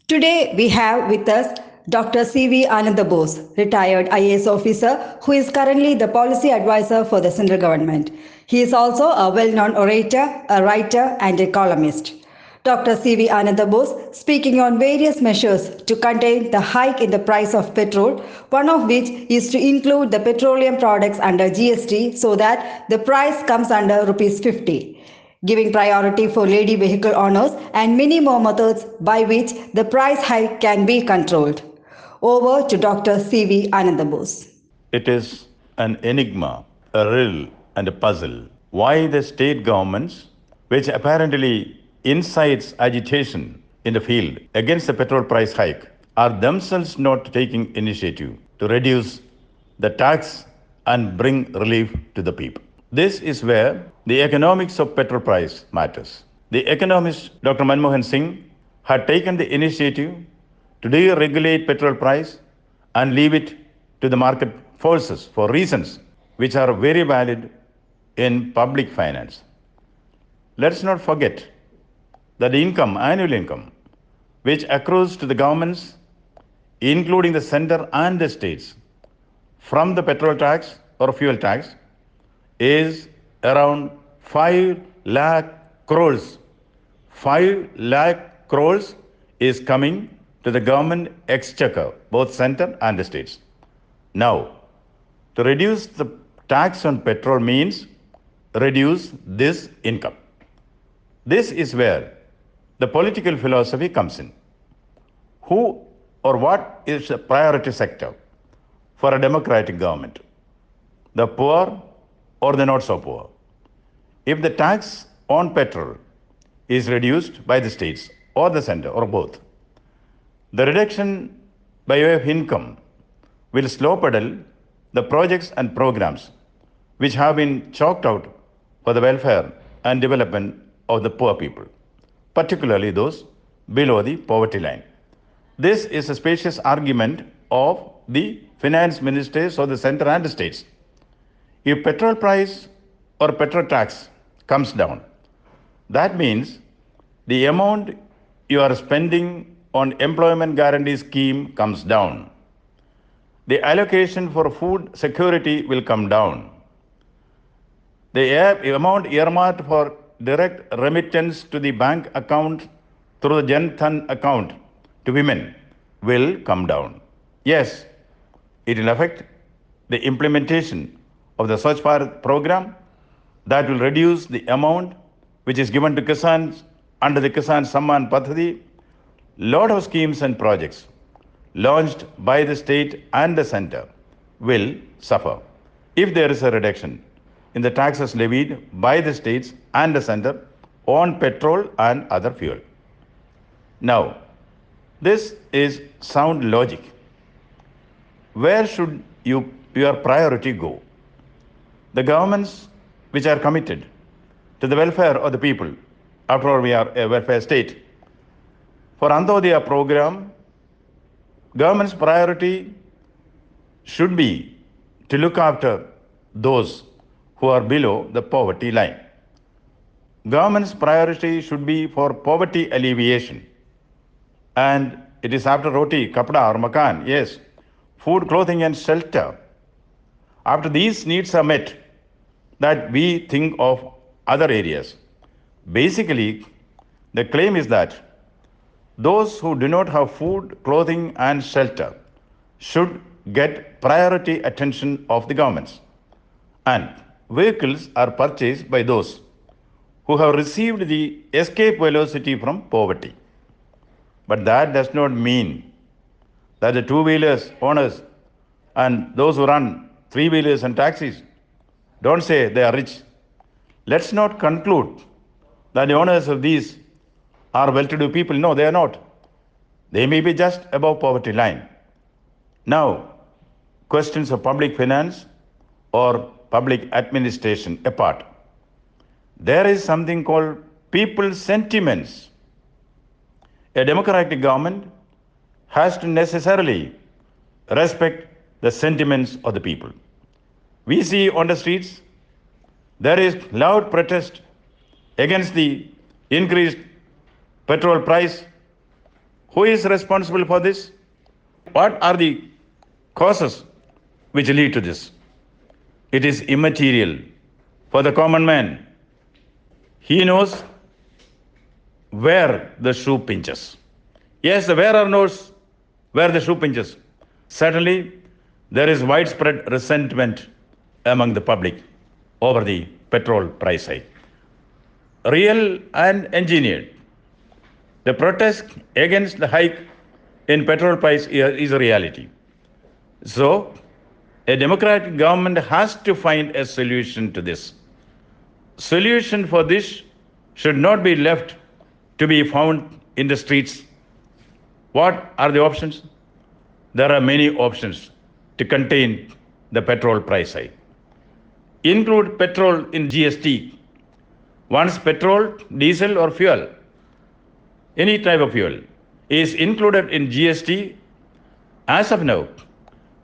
Today we have with us Dr. C.V. Ananda Bose, retired IAS officer who is currently the policy advisor for the central government. He is also a well-known orator, a writer and a columnist. Dr. C.V. Ananda Bose speaking on various measures to contain the hike in the price of petrol, one of which is to include the petroleum products under GST so that the price comes under rupees 50, giving priority for lady vehicle owners and many more methods by which the price hike can be controlled. Over to Dr. C.V. Anandabose. It is an enigma, a riddle, and a puzzle. Why the state governments, which apparently incites agitation in the field against the petrol price hike, are themselves not taking initiative to reduce the tax and bring relief to the people. This is where the economics of petrol price matters. The economist Dr. Manmohan Singh had taken the initiative to deregulate petrol price and leave it to the market forces for reasons which are very valid in public finance. Let's not forget that the annual income, which accrues to the governments, including the center and the states, from the petrol tax or fuel tax, is around 5 lakh crores. 5 lakh crores is coming to the government exchequer, both center and the states. Now, to reduce the tax on petrol means reduce this income. This is where the political philosophy comes in. Who or what is the priority sector for a democratic government? The poor or the not so poor? If the tax on petrol is reduced by the states or the center or both, the reduction by way of income will slow pedal the projects and programs which have been chalked out for the welfare and development of the poor people, particularly those below the poverty line. This is a spacious argument of the finance ministers of the center and the states. If petrol price or petrol tax comes down, that means the amount you are spending on employment guarantee scheme comes down. The allocation for food security will come down. The amount earmarked for direct remittance to the bank account through the Jan Dhan account to women will come down. Yes, it will affect the implementation of the Swachh Bharat program that will reduce the amount which is given to Kisans under the Kisan Samman Padhati. Lot of schemes and projects launched by the state and the center will suffer if there is a reduction in the taxes levied by the states and the center on petrol and other fuel. Now, this is sound logic. Where should your priority go? The governments which are committed to the welfare of the people, after all we are a welfare state, for Antodaya program, government's priority should be to look after those who are below the poverty line. Government's priority should be for poverty alleviation. And it is after roti, kapda or makan, yes, food, clothing and shelter. After these needs are met, that we think of other areas. Basically, the claim is that those who do not have food, clothing and shelter should get priority attention of the governments. And vehicles are purchased by those who have received the escape velocity from poverty. But that does not mean that the two-wheelers owners and those who run three-wheelers and taxis don't say they are rich. Let's not conclude that the owners of these are well-to-do people. No, they are not. They may be just above poverty line. Now, questions of public finance or public administration apart, there is something called people's sentiments. A democratic government has to necessarily respect the sentiments of the people. We see on the streets, there is loud protest against the increased petrol price. Who is responsible for this? What are the causes which lead to this? It is immaterial for the common man. He knows where the shoe pinches. Yes, the wearer knows where the shoe pinches. Certainly, there is widespread resentment among the public over the petrol price hike. Real and engineered. The protest against the hike in petrol price is a reality. So, a democratic government has to find a solution to this. Solution for this should not be left to be found in the streets. What are the options? There are many options to contain the petrol price hike. Include petrol in GST. Once petrol, diesel or fuel, any type of fuel, is included in GST, as of now,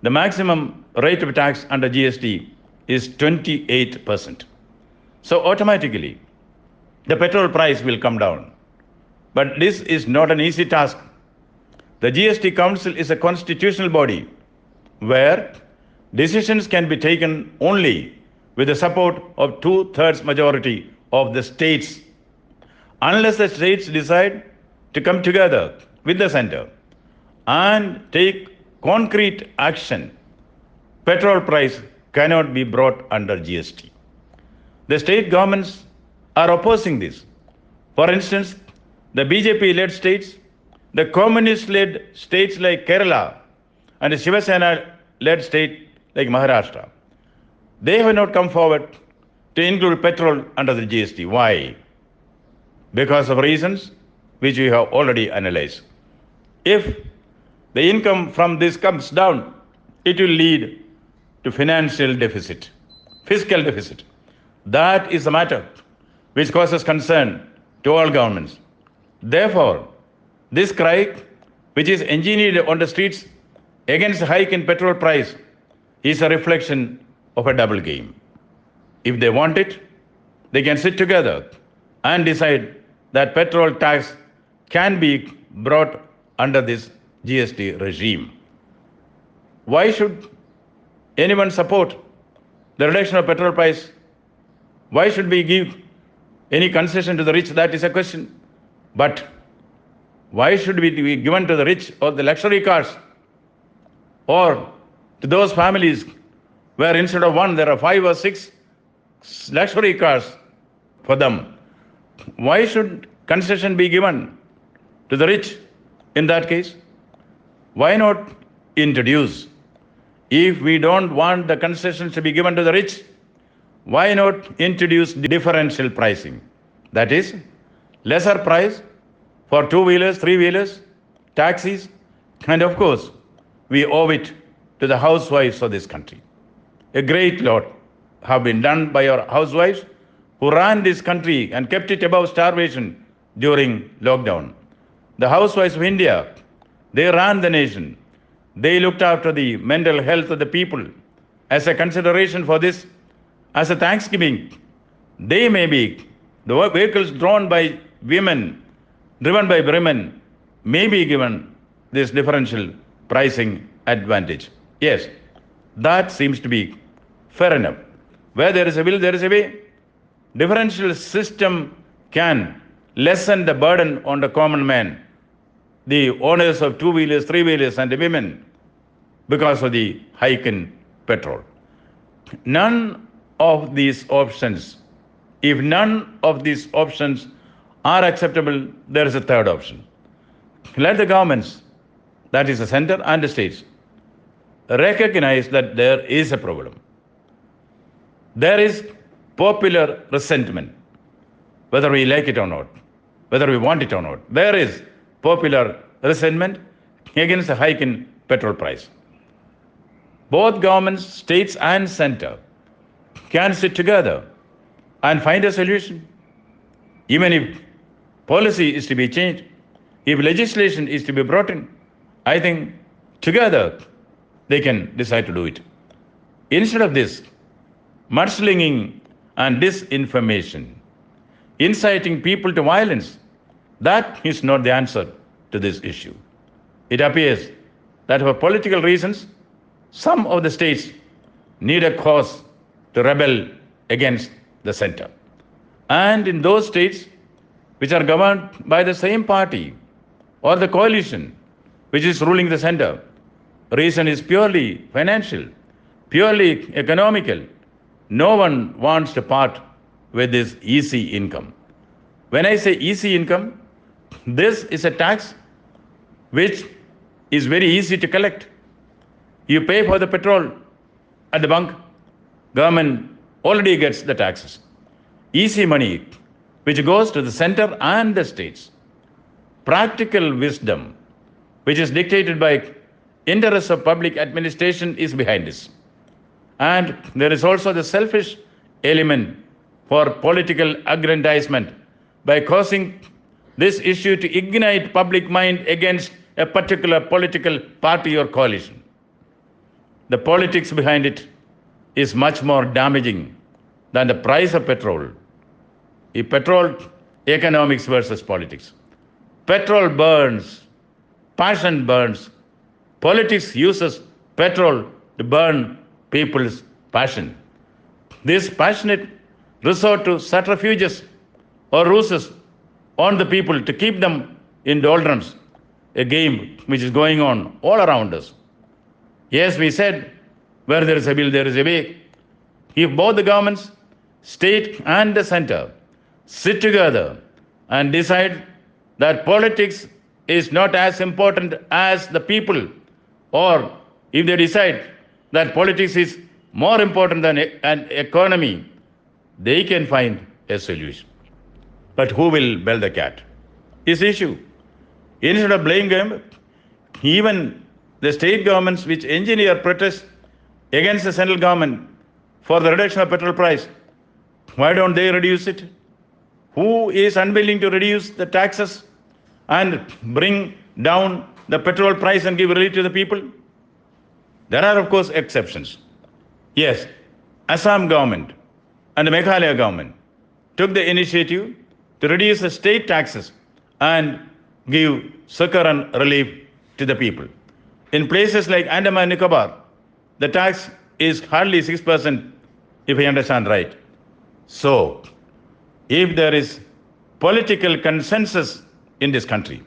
the maximum rate of tax under GST is 28%. So automatically, the petrol price will come down. But this is not an easy task. The GST Council is a constitutional body where decisions can be taken only with the support of 2/3 majority of the states. Unless the states decide to come together with the center and take concrete action, petrol price cannot be brought under GST. The state governments are opposing this. For instance, the BJP-led states, the communist-led states like Kerala, and the Shiva Sena-led state like Maharashtra, they have not come forward to include petrol under the GST. Why? Because of reasons which we have already analyzed. If the income from this comes down, it will lead to financial deficit, fiscal deficit. That is the matter which causes concern to all governments. Therefore, this cry, which is engineered on the streets against the hike in petrol price, is a reflection of a double game. If they want it, they can sit together and decide that petrol tax can be brought under this GST regime. Why should anyone support the reduction of petrol price? Why should we give any concession to the rich? That is a question. But why should we be given to the rich or the luxury cars, or to those families where instead of one there are 5 or 6 luxury cars for them? Why should concession be given to the rich in that case? Why not introduce? If we don't want the concessions to be given to the rich, why not introduce differential pricing? That is, lesser price for 2-wheelers, 3-wheelers, taxis, and of course, we owe it to the housewives of this country. A great lot have been done by our housewives who ran this country and kept it above starvation during lockdown. The housewives of India, they ran the nation. They looked after the mental health of the people. As a consideration for this, as a thanksgiving, they may be, the vehicles drawn by women, driven by women, may be given this differential pricing advantage. Yes, that seems to be fair enough. Where there is a will, there is a way. Differential system can lessen the burden on the common man, the owners of 2-wheelers, 3-wheelers, and the women, because of the hike in petrol. None of these options, if none of these options are acceptable, there is a third option. Let the governments, that is the center and the states, recognize that there is a problem. There is popular resentment, whether we like it or not, whether we want it or not. There is popular resentment against the hike in petrol price. Both governments, states and center, can sit together and find a solution. Even if policy is to be changed, if legislation is to be brought in, I think together they can decide to do it. Instead of this, mudslinging and disinformation, inciting people to violence, that is not the answer to this issue. it appears that for political reasons, some of the states need a cause to rebel against the center. And in those states which are governed by the same party or the coalition which is ruling the center, reason is purely financial, purely economical. No one wants to part with this easy income. When I say easy income, this is a tax which is very easy to collect. You pay for the petrol at the bunk, government already gets the taxes. Easy money which goes to the center and the states. Practical wisdom which is dictated by interests of public administration is behind this. And there is also the selfish element for political aggrandizement by causing this issue to ignite public mind against a particular political party or coalition. The politics behind it is much more damaging than the price of petrol. If petrol, economics versus politics. Petrol burns, passion burns. Politics uses petrol to burn people's passion. This passionate resort to subterfuges or ruses on the people to keep them in doldrums, a game which is going on all around us. Yes, we said, where there is a will, there is a way. If both the governments, state and the center, sit together and decide that politics is not as important as the people, or if they decide that politics is more important than an economy, they can find a solution. But who will bell the cat? Is the issue. Instead of blaming them, even the state governments which engineer protests against the central government for the reduction of petrol price, why don't they reduce it? Who is unwilling to reduce the taxes and bring down the petrol price and give relief to the people? There are, of course, exceptions. Yes, Assam government and the Meghalaya government took the initiative to reduce the state taxes and give succor and relief to the people. In places like Andaman and Nicobar, the tax is hardly 6%, if I understand right. So, if there is political consensus in this country,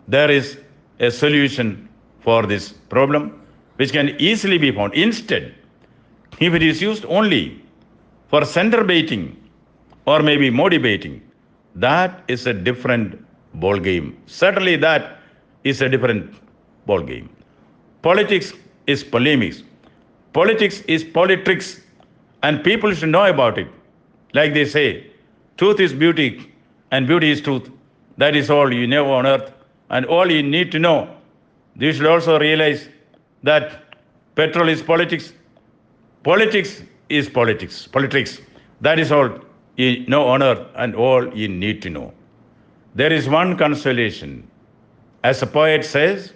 there is a solution for this problem which can easily be found. Instead, if it is used only for center baiting or maybe Modi baiting, that is a different ball game. Certainly that is a different ball game. Politics is polemics. Politics is politricks, and people should know about it. Like they say, truth is beauty and beauty is truth. That is all you know on earth and all you need to know. You should also realize that petrol is politics. Politics is politics. Politics. That is all you know on earth and all you need to know. There is one consolation. As a poet says,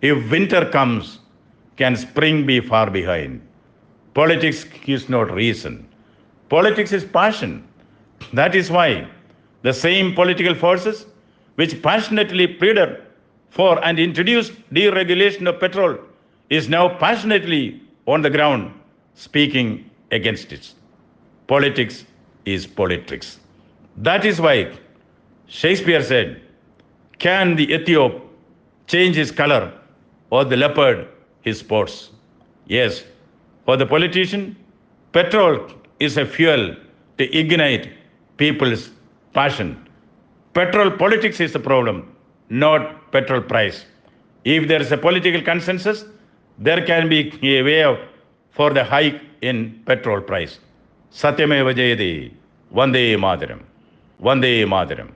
if winter comes, can spring be far behind? Politics is not reason. Politics is passion. That is why the same political forces which passionately pleaded for and introduced deregulation of petrol is now passionately on the ground speaking against it. Politics is politricks. That is why Shakespeare said, can the Ethiop change his color or the leopard his spots? Yes, for the politician, petrol is a fuel to ignite people's passion. Petrol politics is the problem, not petrol price. If there is a political consensus, there can be a way out for the hike in petrol price. Satyameva Jayate, Vande Mataram, Vande Mataram.